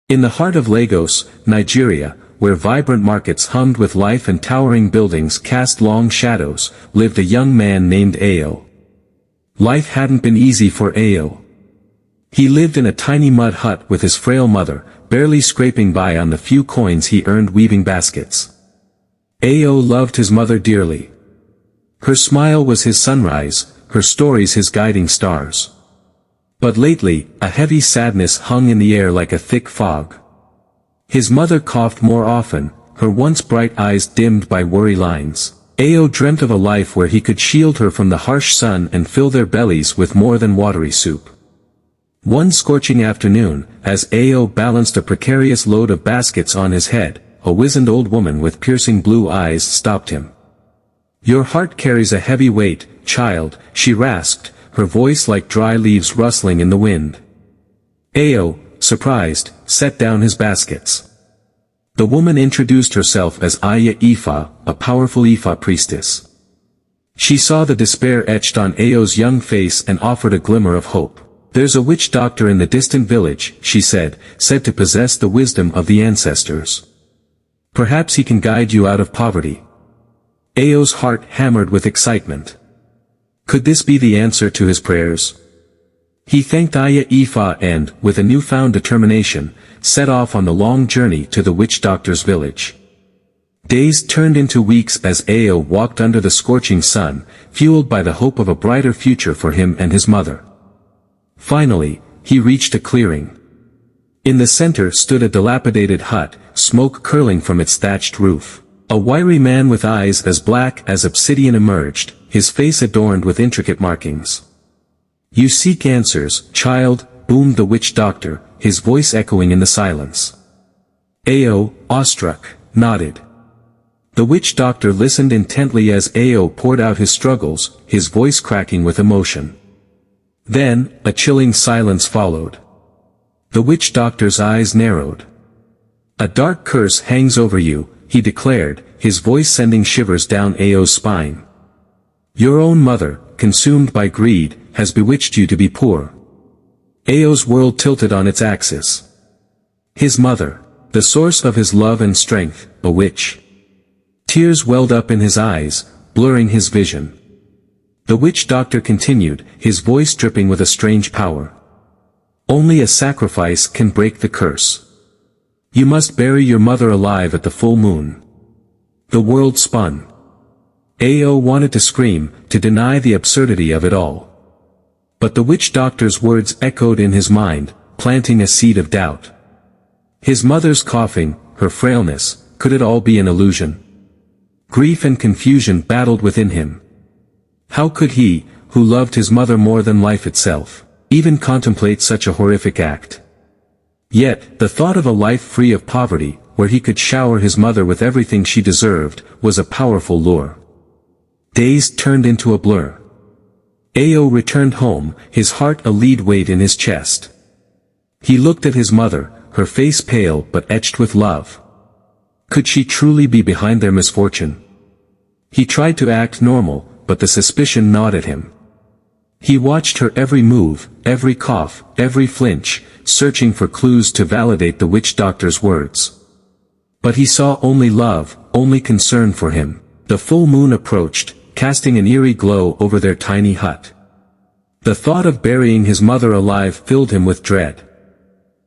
In the heart of Lagos, Nigeria, where vibrant markets hummed with life and towering buildings cast long shadows, lived a young man named Ayo. Life hadn't been easy for Ayo. He lived in a tiny mud hut with his frail mother, barely scraping by on the few coins he earned weaving baskets. Ayo loved his mother dearly. Her smile was his sunrise, her stories his guiding stars. But lately, a heavy sadness hung in the air like a thick fog. His mother coughed more often, her once bright eyes dimmed by worry lines. Ayo dreamt of a life where he could shield her from the harsh sun and fill their bellies with more than watery soup. One scorching afternoon, as Ayo balanced a precarious load of baskets on his head, a wizened old woman with piercing blue eyes stopped him. "Your heart carries a heavy weight, child," she rasped, her voice like dry leaves rustling in the wind. Ayo, surprised, set down his baskets. The woman introduced herself as Aya Ifa, a powerful Ifa priestess. She saw the despair etched on Ayo's young face and offered a glimmer of hope. "There's a witch doctor in the distant village," she said to possess the wisdom of the ancestors. "Perhaps he can guide you out of poverty." Ayo's heart hammered with excitement. Could this be the answer to his prayers? He thanked Aya Ifa and, with a newfound determination, set off on the long journey to the witch doctor's village. Days turned into weeks as Ayo walked under the scorching sun, fueled by the hope of a brighter future for him and his mother. Finally, he reached a clearing. In the center stood a dilapidated hut, smoke curling from its thatched roof. A wiry man with eyes as black as obsidian emerged, his face adorned with intricate markings. "You seek answers, child," boomed the witch doctor, his voice echoing in the silence. Ayo, awestruck, nodded. The witch doctor listened intently as Ayo poured out his struggles, his voice cracking with emotion. Then, a chilling silence followed. The witch doctor's eyes narrowed. "A dark curse hangs over you," he declared, his voice sending shivers down Ayo's spine. "Your own mother, consumed by greed, has bewitched you to be poor." Ayo's world tilted on its axis. His mother, the source of his love and strength, a witch. Tears welled up in his eyes, blurring his vision. The witch doctor continued, his voice dripping with a strange power. "Only a sacrifice can break the curse. You must bury your mother alive at the full moon." The world spun. Ayo wanted to scream, to deny the absurdity of it all. But the witch doctor's words echoed in his mind, planting a seed of doubt. His mother's coughing, her frailness, could it all be an illusion? Grief and confusion battled within him. How could he, who loved his mother more than life itself, even contemplate such a horrific act? Yet, the thought of a life free of poverty, where he could shower his mother with everything she deserved, was a powerful lure. Days turned into a blur. Ayo returned home, his heart a lead weight in his chest. He looked at his mother, her face pale but etched with love. Could she truly be behind their misfortune? He tried to act normal, but the suspicion gnawed at him. He watched her every move, every cough, every flinch, searching for clues to validate the witch doctor's words. But he saw only love, only concern for him. The full moon approached, casting an eerie glow over their tiny hut. The thought of burying his mother alive filled him with dread.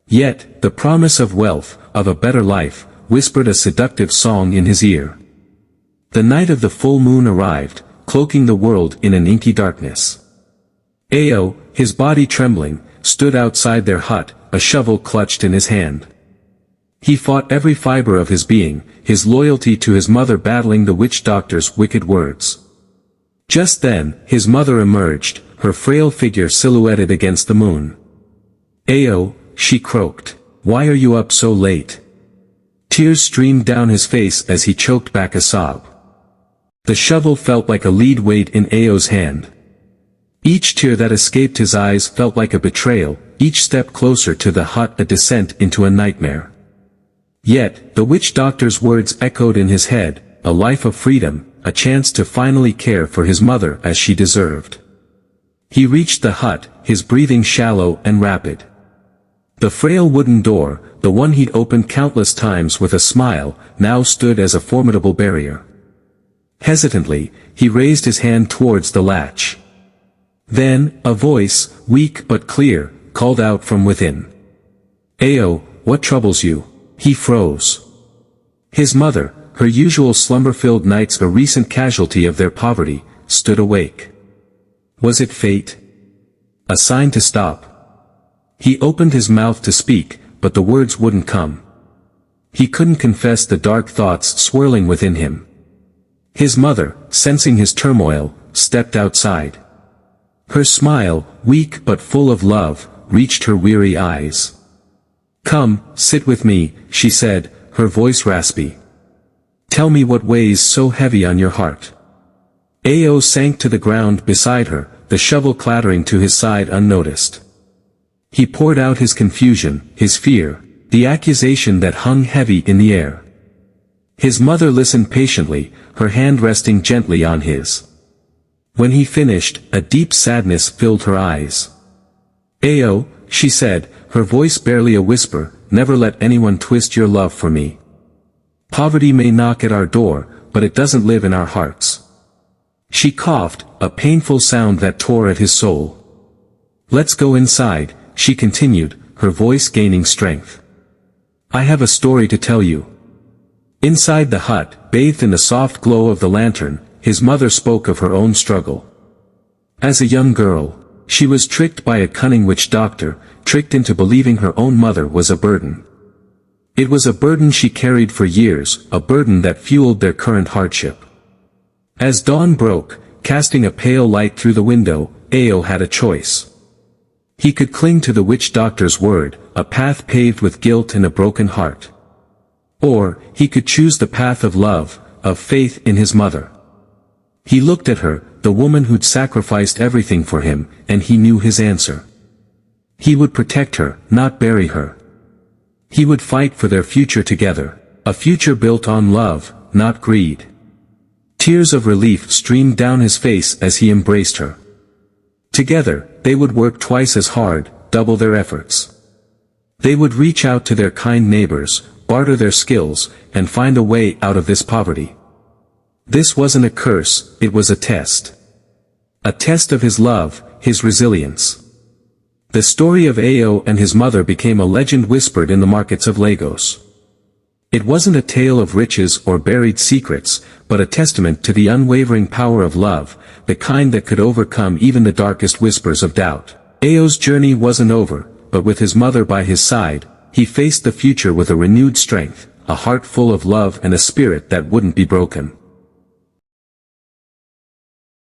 Yet, the promise of wealth, of a better life, whispered a seductive song in his ear. The night of the full moon arrived, cloaking the world in an inky darkness. Ayo, his body trembling, stood outside their hut, a shovel clutched in his hand. He fought every fiber of his being, his loyalty to his mother battling the witch doctor's wicked words. Just then, his mother emerged, her frail figure silhouetted against the moon. "Ayo," she croaked, "why are you up so late?" Tears streamed down his face as he choked back a sob. The shovel felt like a lead weight in Ayo's hand. Each tear that escaped his eyes felt like a betrayal, each step closer to the hut a descent into a nightmare. Yet, the witch doctor's words echoed in his head, a life of freedom, a chance to finally care for his mother as she deserved. He reached the hut, his breathing shallow and rapid. The frail wooden door, the one he'd opened countless times with a smile, now stood as a formidable barrier. Hesitantly, he raised his hand towards the latch. Then, a voice, weak but clear, called out from within. "Ayo, what troubles you?" He froze. His mother, her usual slumber-filled nights a recent casualty of their poverty, stood awake. Was it fate? A sign to stop? He opened his mouth to speak, but the words wouldn't come. He couldn't confess the dark thoughts swirling within him. His mother, sensing his turmoil, stepped outside. Her smile, weak but full of love, reached her weary eyes. "Come, sit with me," she said, her voice raspy. "Tell me what weighs so heavy on your heart." Ayo sank to the ground beside her, the shovel clattering to his side unnoticed. He poured out his confusion, his fear, the accusation that hung heavy in the air. His mother listened patiently, her hand resting gently on his. When he finished, a deep sadness filled her eyes. "Ayo," she said, her voice barely a whisper, "never let anyone twist your love for me. Poverty may knock at our door, but it doesn't live in our hearts." She coughed, a painful sound that tore at his soul. "Let's go inside," she continued, her voice gaining strength. "I have a story to tell you." Inside the hut, bathed in the soft glow of the lantern, his mother spoke of her own struggle. As a young girl, she was tricked by a cunning witch doctor, tricked into believing her own mother was a burden. It was a burden she carried for years, a burden that fueled their current hardship. As dawn broke, casting a pale light through the window, Ayo had a choice. He could cling to the witch doctor's word, a path paved with guilt and a broken heart. Or, he could choose the path of love, of faith in his mother. He looked at her, the woman who'd sacrificed everything for him, and he knew his answer. He would protect her, not bury her. He would fight for their future together, a future built on love, not greed. Tears of relief streamed down his face as he embraced her. Together, they would work twice as hard, double their efforts. They would reach out to their kind neighbors, barter their skills, and find a way out of this poverty. This wasn't a curse, it was a test. A test of his love, his resilience. The story of Ayo and his mother became a legend whispered in the markets of Lagos. It wasn't a tale of riches or buried secrets, but a testament to the unwavering power of love, the kind that could overcome even the darkest whispers of doubt. Ayo's journey wasn't over, but with his mother by his side, he faced the future with a renewed strength, a heart full of love and a spirit that wouldn't be broken.